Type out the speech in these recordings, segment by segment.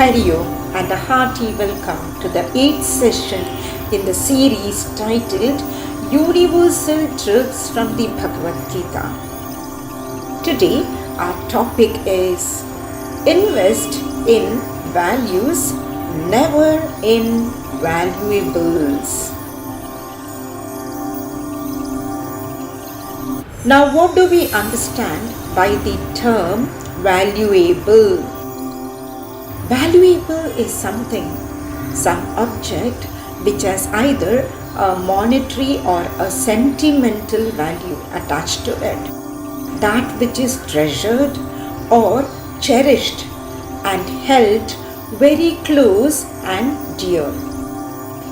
Hari Om and a hearty welcome to the 8th session in the series titled Universal Truths from the Bhagavad Gita. Today our topic is Invest in values, never in valuables. Now what do we understand by the term valuable? Valuable is something, some object which has either a monetary or a sentimental value attached to it. That which is treasured or cherished and held very close and dear.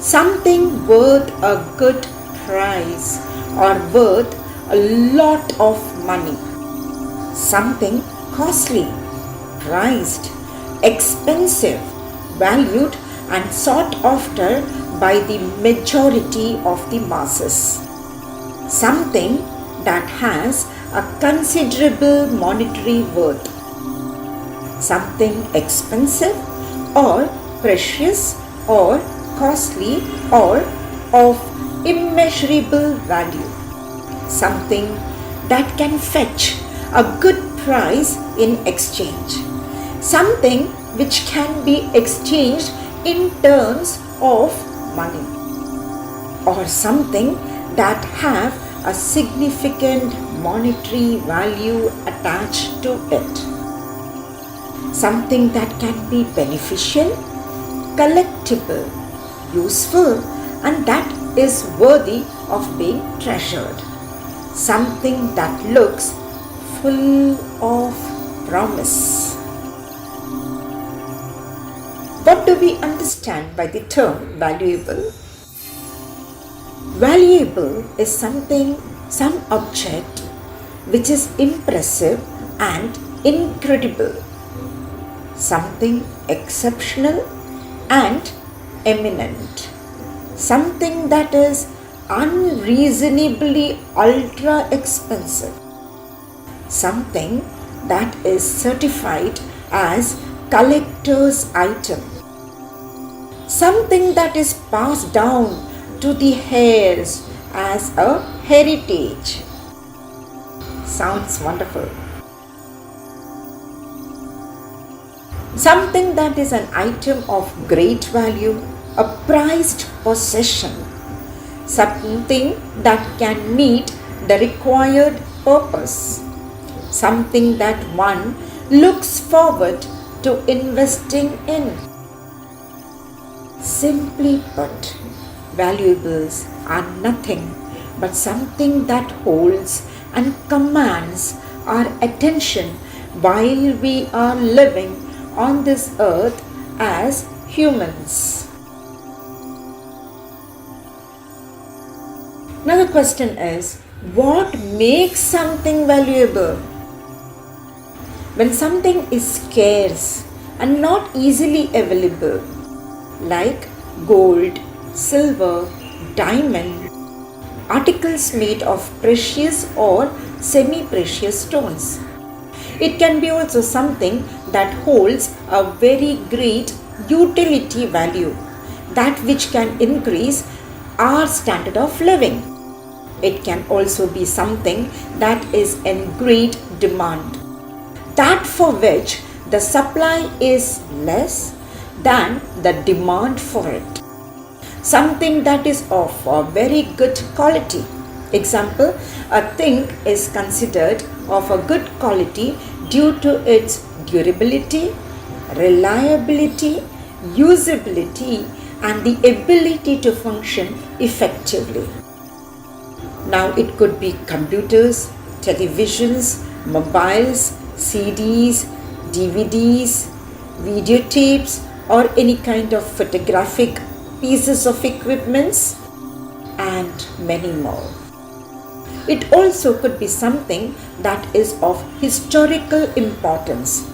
Something worth a good price or worth a lot of money. Something costly, prized, expensive, valued and sought after by the majority of the masses. Something that has a considerable monetary worth. Something expensive or precious or costly or of immeasurable value. Something that can fetch a good price in exchange. Something which can be exchanged in terms of money. Or something that have a significant monetary value attached to it. Something that can be beneficial, collectible, useful, and that is worthy of being treasured. Something that looks full of promise. What do we understand by the term valuable? Valuable is something, some object which is impressive and incredible. Something exceptional and eminent. Something that is unreasonably ultra expensive. Something that is certified as collector's item. Something that is passed down to the heirs as a heritage. Sounds wonderful. Something that is an item of great value, a prized possession. Something that can meet the required purpose. Something that one looks forward to investing in. Simply put, valuables are nothing but something that holds and commands our attention while we are living on this earth as humans. Now the question is, what makes something valuable? When something is scarce and not easily available, like gold, silver, diamond, articles made of precious or semi-precious stones. It can be also something that holds a very great utility value, that which can increase our standard of living. It can also be something that is in great demand, that for which the supply is less than the demand for it. Something that is of a very good quality. Example, a thing is considered of a good quality due to its durability, reliability, usability, and the ability to function effectively. Now it could be computers, televisions, mobiles, CDs, DVDs, videotapes, or any kind of photographic pieces of equipments, and many more. It also could be something that is of historical importance,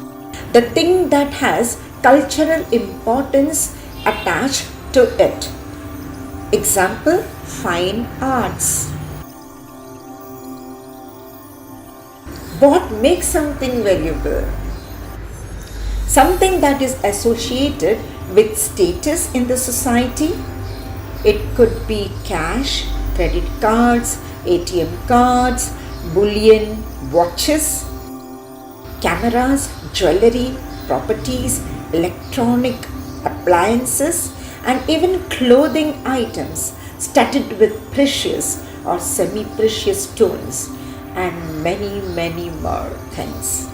the thing that has cultural importance attached to it. Example, fine arts. What makes something valuable? something that is associated with status in the society. It could be cash, credit cards, ATM cards, bullion, watches, cameras, jewelry, properties, electronic appliances, and even clothing items studded with precious or semi-precious stones, and many, many more things.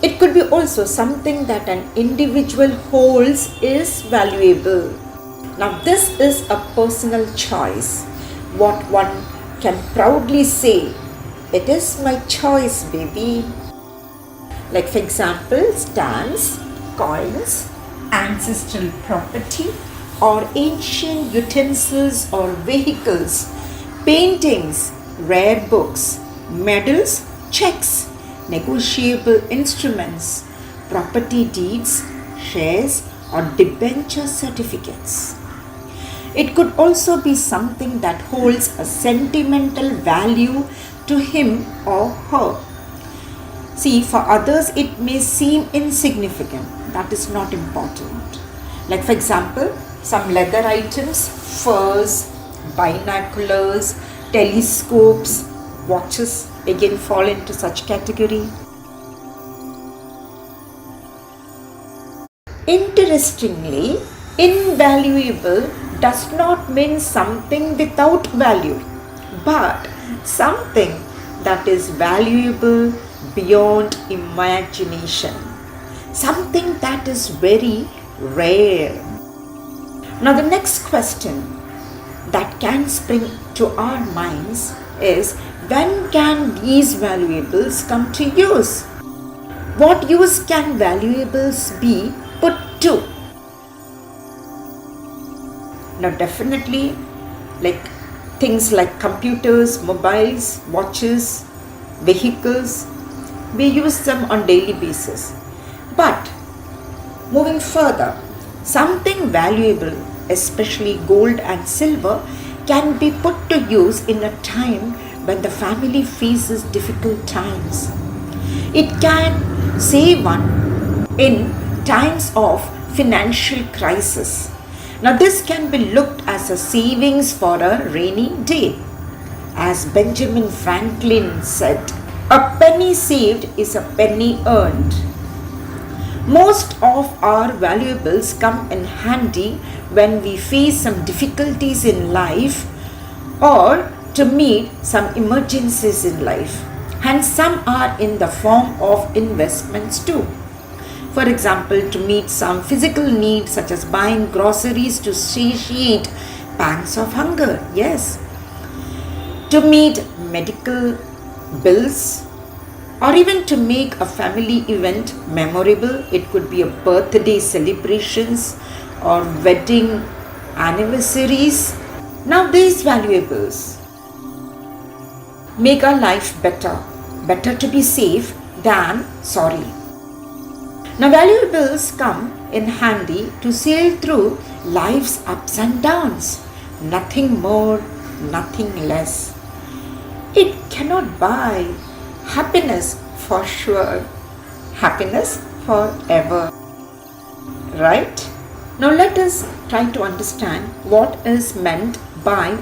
It could be also something that an individual holds is valuable. Now, this is a personal choice. What one can proudly say, it is my choice, baby. Like, for example, stamps, coins, ancestral property, or ancient utensils or vehicles, paintings, rare books, medals, checks, negotiable instruments, property deeds, shares, or debenture certificates. It could also be something that holds a sentimental value to him or her. See, for others it may seem insignificant. That is not important. Like, for example, some leather items, furs, binoculars, telescopes, watches again fall into such category. Interestingly, invaluable does not mean something without value, but something that is valuable beyond imagination, something that is very rare. Now, the next question that can spring to our minds is, when can these valuables come to use? What use can valuables be put to? Now, definitely, like things like computers, mobiles, watches, vehicles, we use them on daily basis. But moving further, something valuable, especially gold and silver, can be put to use in a time when the family faces difficult times. It can save one in times of financial crisis. Now, this can be looked as a savings for a rainy day. As Benjamin Franklin said, a penny saved is a penny earned. Most of our valuables come in handy when we face some difficulties in life or to meet some emergencies in life, and some are in the form of investments too. For example, to meet some physical needs such as buying groceries to satiate pangs of hunger, yes, to meet medical bills, or even to make a family event memorable. It could be a birthday celebrations or wedding anniversaries. Now, these valuables make our life better to be safe than sorry. Now, valuables come in handy to sail through life's ups and downs. Nothing more, nothing less. It cannot buy happiness for sure, happiness forever. Right? Now, let us try to understand what is meant by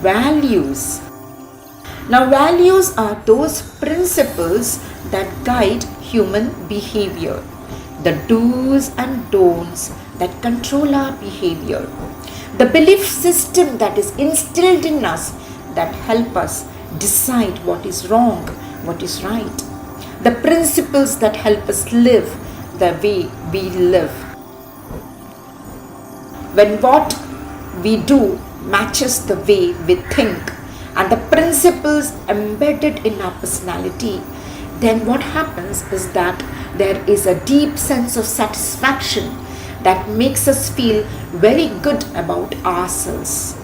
values. Now, values are those principles that guide human behavior, the do's and don'ts that control our behavior, the belief system that is instilled in us that help us decide what is wrong, what is right, the principles that help us live the way we live. When what we do matches the way we think and the principles embedded in our personality, then what happens is that there is a deep sense of satisfaction that makes us feel very good about ourselves.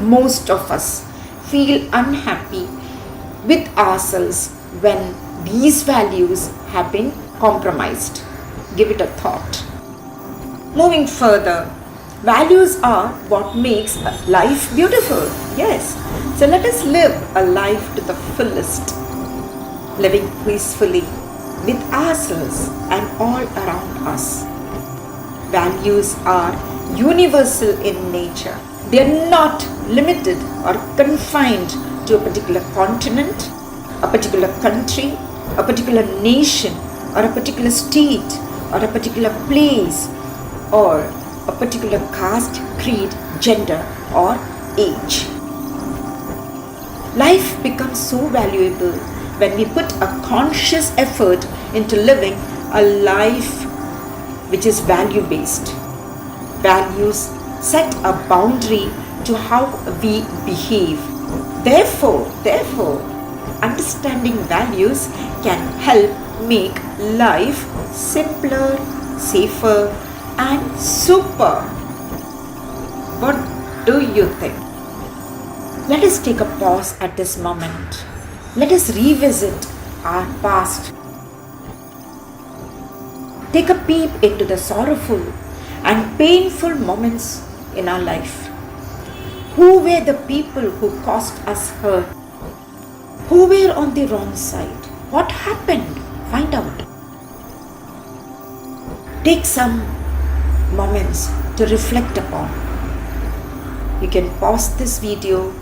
Most of us feel unhappy with ourselves when these values have been compromised. Give it a thought. Moving further, values are what makes life beautiful. Yes. So let us live a life to the fullest, living peacefully, with ourselves and all around us. Values are universal in nature. They are not limited or confined to a particular continent, a particular country, a particular nation, or a particular state, or a particular place, or a particular caste, creed, gender, or age. Life becomes so valuable when we put a conscious effort into living a life which is value-based. Values set a boundary to how we behave. Therefore, understanding values can help make life simpler, safer, and super. What do you think? Let us take a pause at this moment. Let us revisit our past. Take a peep into the sorrowful and painful moments in our life. Who were the people who caused us hurt? Who were on the wrong side? What happened? Find out. Take some moments to reflect upon. You can pause this video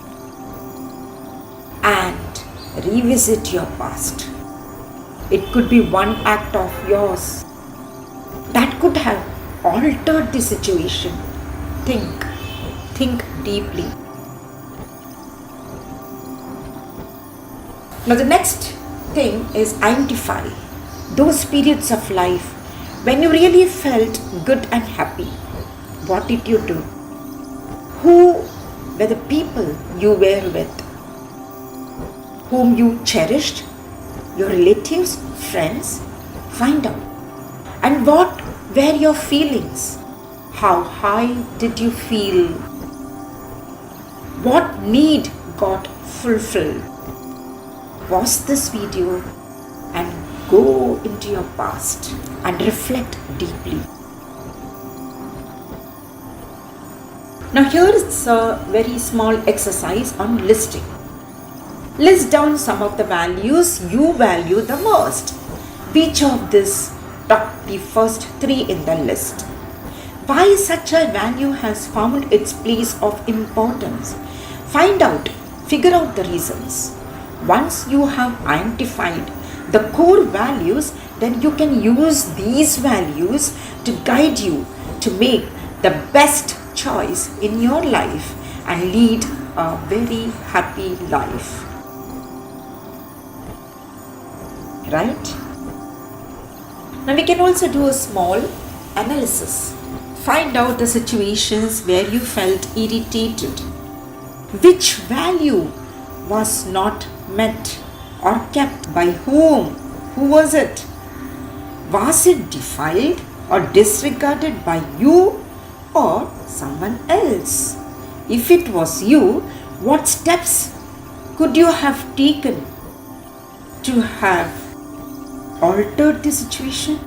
and revisit your past. It could be one act of yours that could have altered the situation. Think deeply. Now the next thing is identify those periods of life when you really felt good and happy. What did you do? Who were the people you were with? Whom you cherished? Your relatives, friends? Find out. And what were your feelings? How high did you feel? What need got fulfilled? Pause this video and go into your past and reflect deeply. Now here is a very small exercise on listing. List down some of the values you value the most. Which of these top the first 3 in the list? Why such a value has found its place of importance? Find out, figure out the reasons. Once you have identified the core values, then you can use these values to guide you to make the best choice in your life and lead a very happy life. Right? Now we can also do a small analysis. Find out the situations where you felt irritated. Which value was not met or kept? By whom? Who was it? Was it defiled or disregarded by you or someone else? If it was you, what steps could you have taken to have altered the situation?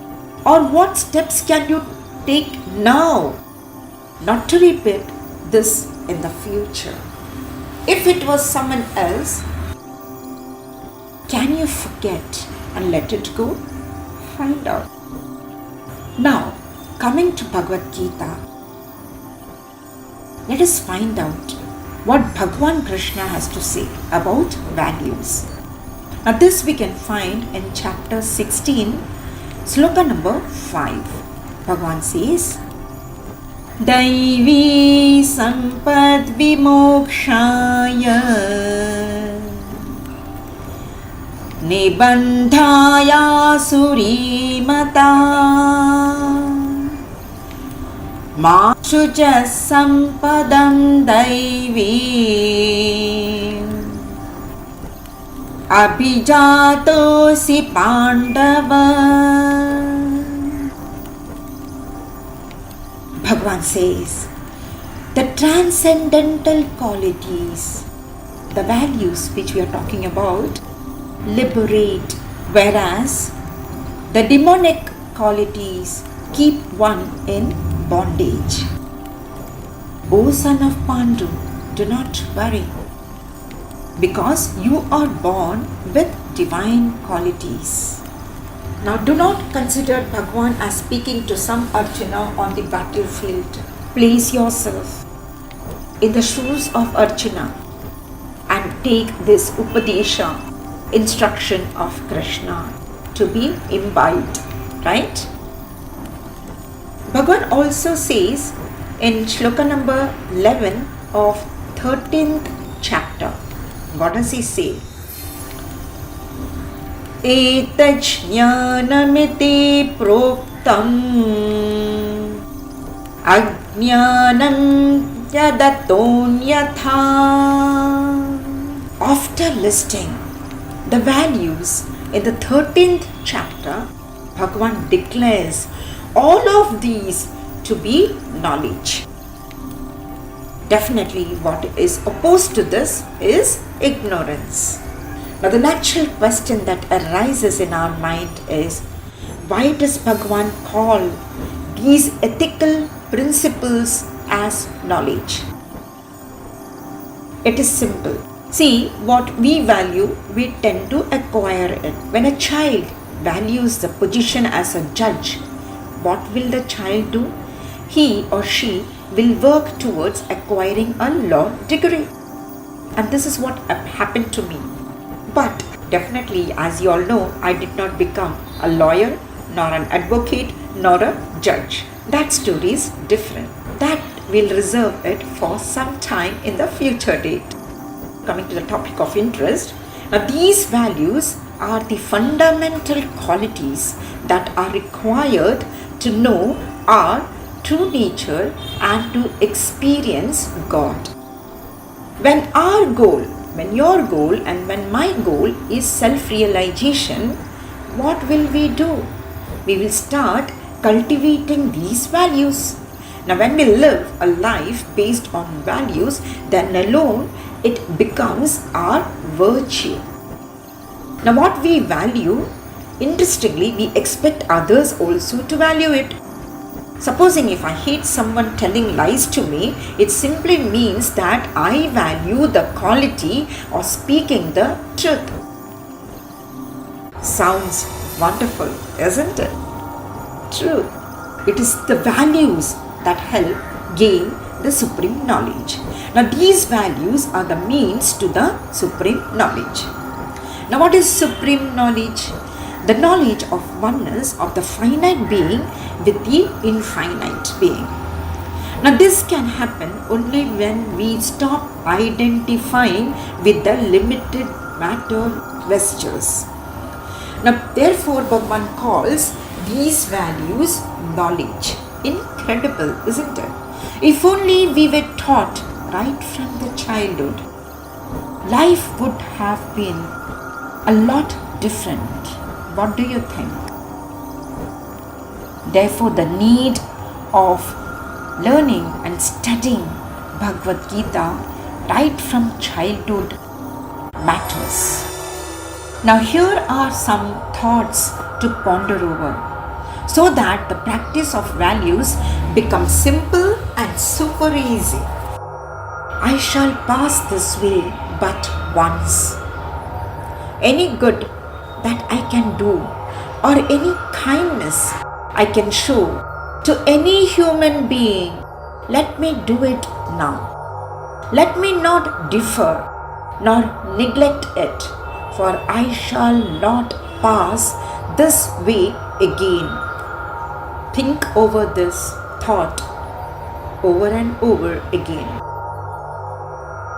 Or what steps can you take now not to repeat this in the future? If it was someone else, can you forget and let it go? Find out. Now, coming to Bhagavad Gita, let us find out what Bhagwan Krishna has to say about values. Now this we can find in chapter 16, sloka number 5. Bhagwan says, Daivi sampad vimokshaya nibandhaya surimata Machuja sampadam daivi abhijatosi pandava. Bhagwan says, the transcendental qualities, the values which we are talking about, liberate, whereas the demonic qualities keep one in bondage. O son of Pandu, do not worry, because you are born with divine qualities. Now do not consider Bhagwan as speaking to some Arjuna on the battlefield. Place yourself in the shoes of Arjuna and take this Upadesha, instruction of Krishna, to be imbibed, right? Bhagwan also says in shloka number 11 of 13th chapter, what does he say? Etajnanamiti proktam ajnanam yadatonyatha. After listing the values in the 13th chapter, Bhagavan declares all of these to be knowledge. Definitely what is opposed to this is ignorance. Now the natural question that arises in our mind is, why does Bhagavan call these ethical principles as knowledge? It is simple. See, what we value, we tend to acquire it. When a child values the position as a judge, what will the child do? He or she will work towards acquiring a law degree. And this is what happened to me. But definitely, as you all know, I did not become a lawyer, nor an advocate, nor a judge. That story is different. That we'll reserve it for some time in the future date. Coming to the topic of interest, now these values are the fundamental qualities that are required to know our true nature and to experience God. When your goal and when my goal is self-realization, what will we do? We will start cultivating these values. Now when we live a life based on values, then alone it becomes our virtue. Now what we value, interestingly, we expect others also to value it. Supposing if I hate someone telling lies to me, it simply means that I value the quality of speaking the truth. Sounds wonderful, isn't it? True. It is the values that help gain the supreme knowledge. Now these values are the means to the supreme knowledge. Now what is supreme knowledge? The knowledge of oneness of the finite being with the infinite being. Now this can happen only when we stop identifying with the limited matter vestures. Now therefore Bhagavan calls these values knowledge. Incredible, isn't it? If only we were taught right from the childhood, life would have been a lot different. What do you think? Therefore, the need of learning and studying Bhagavad Gita right from childhood matters. Now, here are some thoughts to ponder over so that the practice of values becomes simple and super easy. I shall pass this way but once. Any good that I can do or any kindness I can show to any human being, let me do it now. Let me not defer nor neglect it, for I shall not pass this way again. Think over this thought over and over again.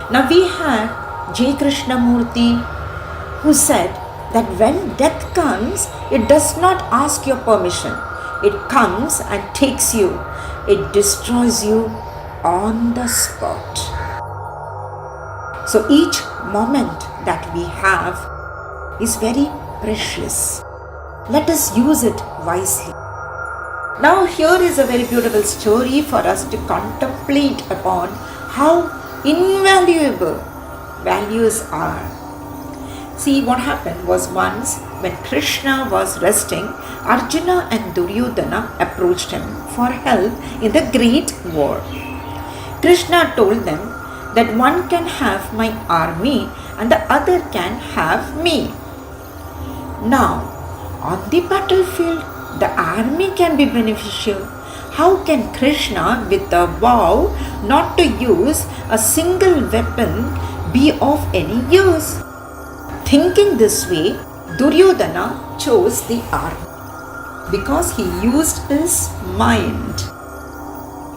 Now we had J. Krishnamurti, who said that when death comes, it does not ask your permission. It comes and takes you. It destroys you on the spot. So each moment that we have is very precious. Let us use it wisely. Now here is a very beautiful story for us to contemplate upon how invaluable values are. See, what happened was once when Krishna was resting, Arjuna and Duryodhana approached him for help in the great war. Krishna told them that one can have my army and the other can have me. Now, On the battlefield, the army can be beneficial. How can Krishna, with a vow not to use a single weapon, be of any use? Thinking this way, Duryodhana chose the army because he used his mind.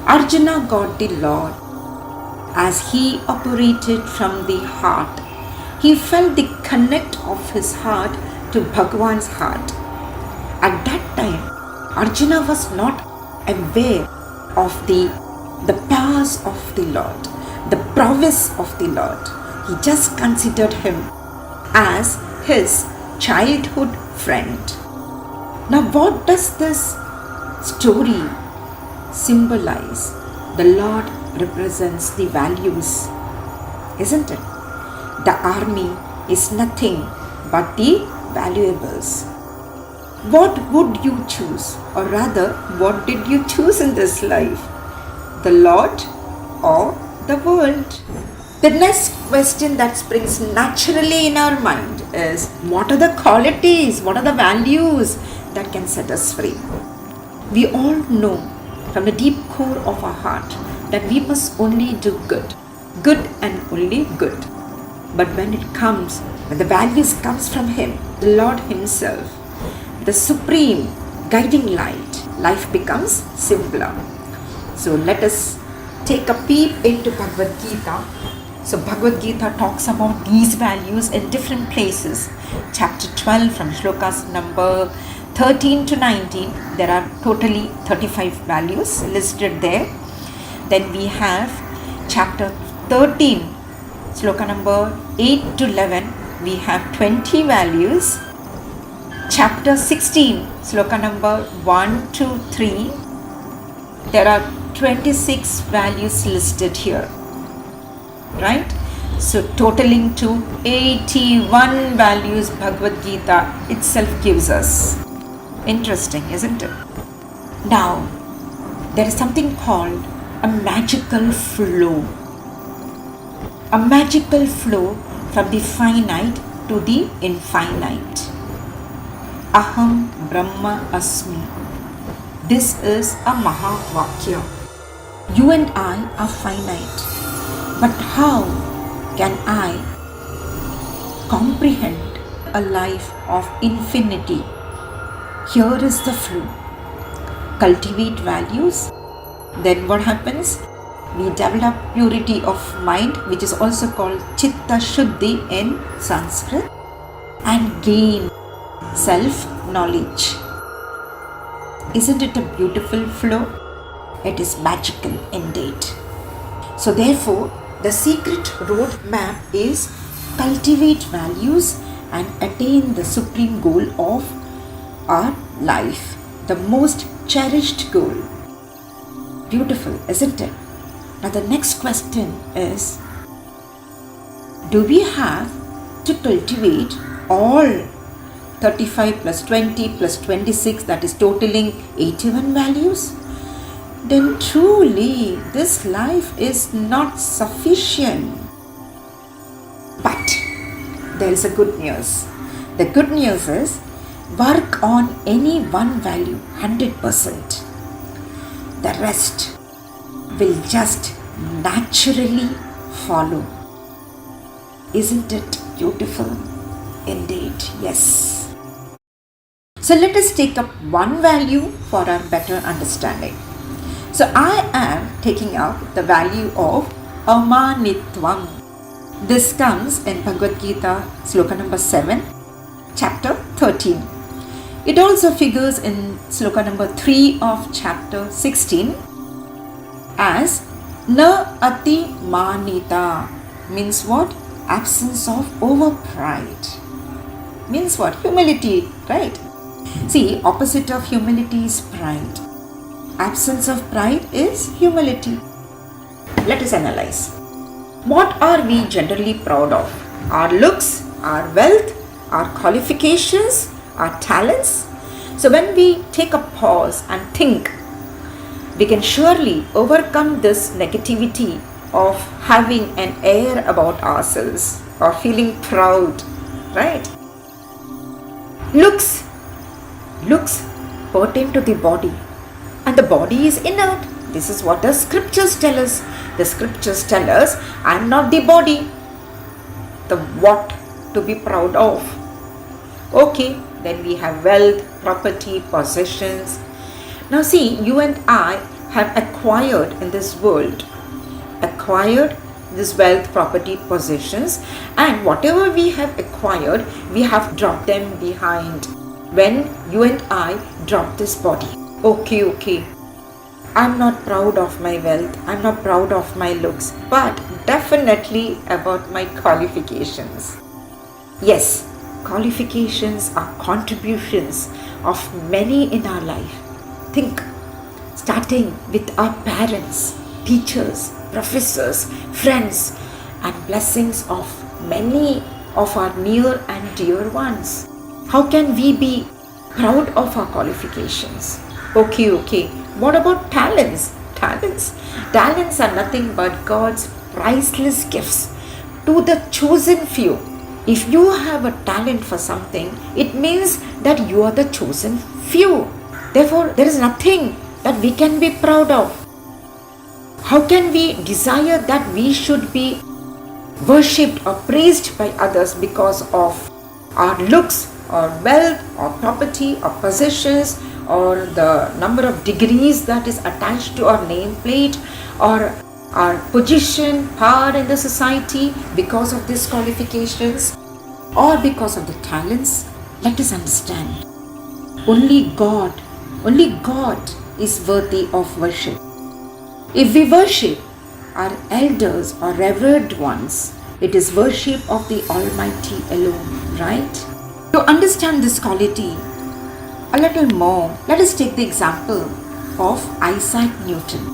Arjuna got the Lord as he operated from the heart. He felt the connect of his heart to Bhagwan's heart. At that time, Arjuna was not aware of the powers of the Lord, the prowess of the Lord. He just considered him as his childhood friend. Now, what does this story symbolize? The Lord represents the values, isn't it? The army is nothing but the valuables. What would you choose? Or rather, what did you choose in this life? The Lord or the world? The next question that springs naturally in our mind is, what are the qualities, what are the values that can set us free? We all know from the deep core of our heart that we must only do good and only good. But when the values comes from Him, the Lord Himself, the supreme guiding light, life becomes simpler. So let us take a peep into Bhagavad Gita. So Bhagavad Gita talks about these values in different places. Chapter 12 from shlokas number 13 to 19, there are totally 35 values listed there. Then we have chapter 13, shloka number 8 to 11, we have 20 values. Chapter 16, shloka number 1 to 3, there are 26 values listed here. Right? So totaling to 81 values Bhagavad Gita itself gives us. Interesting, isn't it? Now, there is something called a magical flow. A magical flow from the finite to the infinite. Aham Brahma Asmi. This is a Mahavakya. You and I are finite. But how can I comprehend a life of infinity? Here is the flow. Cultivate values. Then what happens? We develop purity of mind, which is also called Chitta Shuddhi in Sanskrit, and gain self-knowledge. Isn't it a beautiful flow? It is magical indeed. So therefore, the secret road map is cultivate values and attain the supreme goal of our life, the most cherished goal. Beautiful, isn't it? Now the next question is, do we have to cultivate all 35 plus 20 plus 26, that is totaling 81 values? Then truly this life is not sufficient. But there is a good news. The good news is, work on any one value 100%. The rest will just naturally follow. Isn't it beautiful? Indeed, yes. So let us take up one value for our better understanding. So I am taking up the value of Amanitvam. This comes in Bhagavad Gita, sloka number 7, chapter 13. It also figures in sloka number 3 of chapter 16 as Na Ati Manita. Means what? Absence of overpride. Means what? Humility, right? See, opposite of humility is pride. Absence of pride is humility. Let us analyze. What are we generally proud of? Our looks, our wealth, our qualifications, our talents? So when we take a pause and think, we can surely overcome this negativity of having an air about ourselves or feeling proud, right? Looks. Looks pertain to the body, and the body is inert. This is what the scriptures tell us. The scriptures tell us, I am not the body, the what to be proud of. Okay, then we have wealth, property, possessions. Now see, you and I have acquired in this world, acquired this wealth, property, possessions, and whatever we have acquired, we have dropped them behind when you and I drop this body. Okay, I'm not proud of my wealth, I'm not proud of my looks, but definitely about my qualifications. Yes, qualifications are contributions of many in our life. Think, starting with our parents, teachers, professors, friends, and blessings of many of our near and dear ones. How can we be proud of our qualifications? Okay. What about talents? Talents are nothing but God's priceless gifts to the chosen few. If you have a talent for something, it means that you are the chosen few. Therefore, there is nothing that we can be proud of. How can we desire that we should be worshipped or praised by others because of our looks or wealth or property or possessions or the number of degrees that is attached to our nameplate or our position, power in the society because of these qualifications or because of the talents? Let us understand. Only God is worthy of worship. If we worship our elders or revered ones, it is worship of the Almighty alone, right? To understand this quality a little more, let us take the example of Isaac Newton,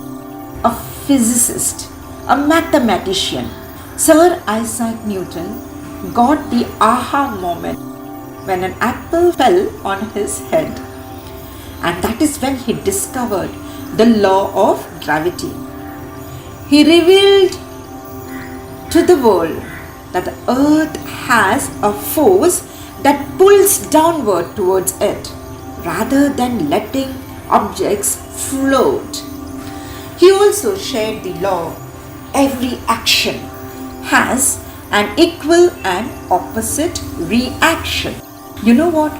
a physicist, a mathematician. Sir Isaac Newton got the aha moment when an apple fell on his head, and that is when he discovered the law of gravity. He revealed to the world that the earth has a force that pulls downward towards it rather than letting objects float. He also shared the law every action has an equal and opposite reaction. You know what?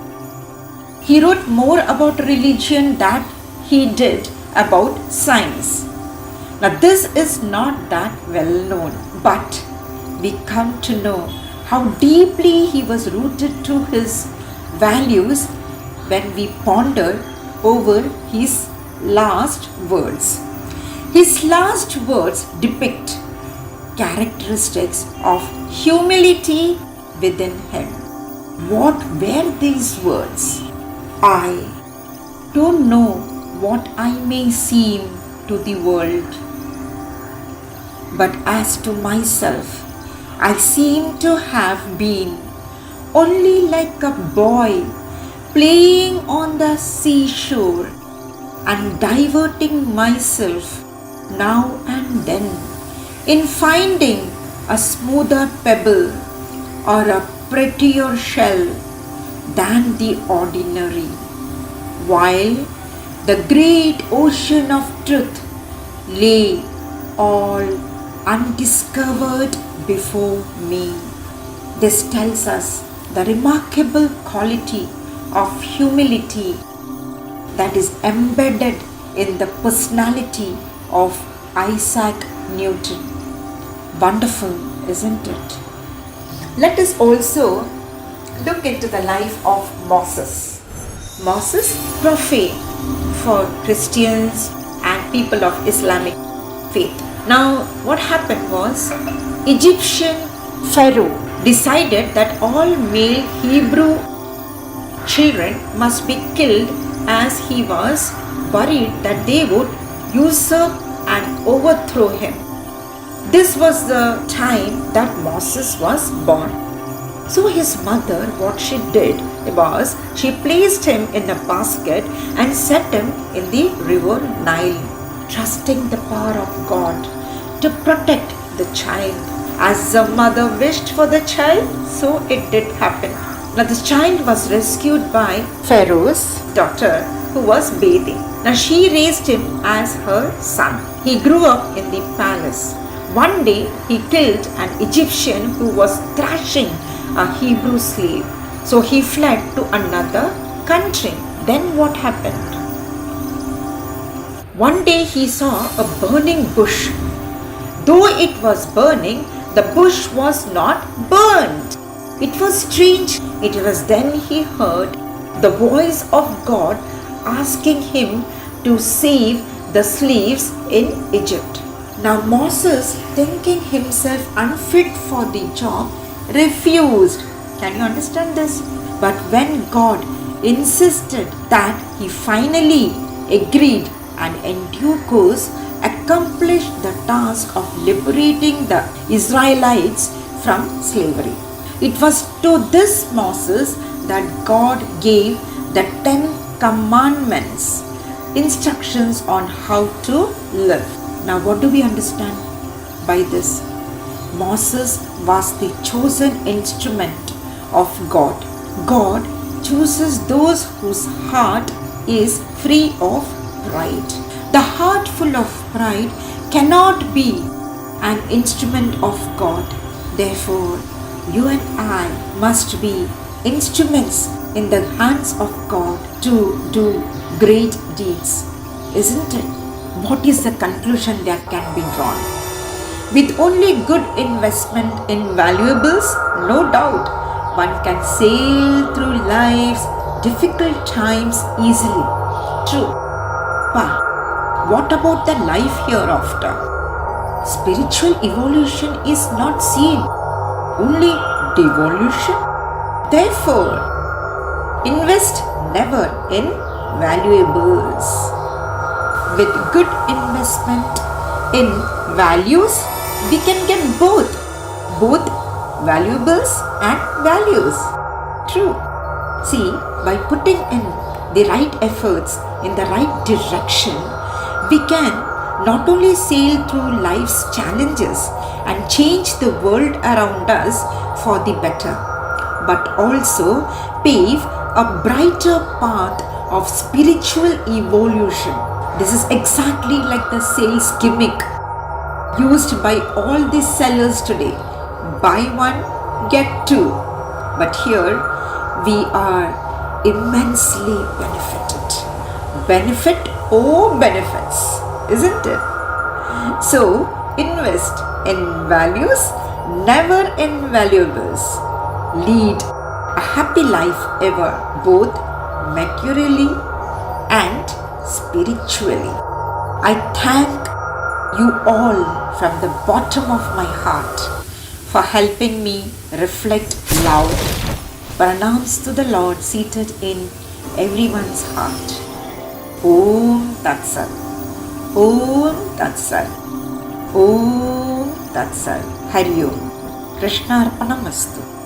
He wrote more about religion than he did about science. Now this is not that well known, but we come to know how deeply he was rooted to his values when we ponder over his last words. His last words depict characteristics of humility within him. What were these words? I don't know what I may seem to the world, but as to myself, I seem to have been only like a boy playing on the seashore and diverting myself now and then in finding a smoother pebble or a prettier shell than the ordinary, while the great ocean of truth lay all undiscovered before me. This tells us the remarkable quality of humility that is embedded in the personality of Isaac Newton. Wonderful, isn't it? Let us also look into the life of Moses. Moses, prophet for Christians and people of Islamic faith. Now, what happened was, Egyptian Pharaoh decided that all male Hebrew children must be killed as he was worried that they would usurp and overthrow him. This was the time that Moses was born. So his mother, what she did was, she placed him in a basket and set him in the river Nile, trusting the power of God to protect the child. As the mother wished for the child, so it did happen. Now this child was rescued by Pharaoh's daughter who was bathing. Now she raised him as her son. He grew up in the palace. One day he killed an Egyptian who was thrashing a Hebrew slave. So he fled to another country. Then what happened? One day he saw a burning bush. Though it was burning, the bush was not burned. It was strange. It was then he heard the voice of God asking him to save the slaves in Egypt. Now Moses, thinking himself unfit for the job, refused. Can you understand this? But when God insisted that, he finally agreed and in due course accomplished the task of liberating the Israelites from slavery. It was to this Moses that God gave the 10 commandments, instructions on how to live. Now what do we understand by this? Moses was the chosen instrument of God. God chooses those whose heart is free of pride. The heart full of pride cannot be an instrument of God. Therefore, you and I must be instruments in the hands of God to do great deeds. Isn't it? What is the conclusion that can be drawn? With only good investment in valuables, no doubt, one can sail through life's difficult times easily. True. But what about the life hereafter? Spiritual evolution is not seen, only devolution. Therefore, invest never in valuables. With good investment in values, we can get both valuables and values. True. See, by putting in the right efforts in the right direction, we can not only sail through life's challenges and change the world around us for the better, but also pave a brighter path of spiritual evolution. This is exactly like the sales gimmick used by all the sellers today. Buy one, get two. But here we are immensely benefited. Benefit or benefits, isn't it? So invest in values, never in valuables. Lead a happy life ever, both materially and spiritually. I thank you all from the bottom of my heart for helping me reflect loud. Pranams to the Lord seated in everyone's heart. Om Tat Sat. Om Tat Sat. Om Tat Sat. Hari Om. Krishna Arpanamastu.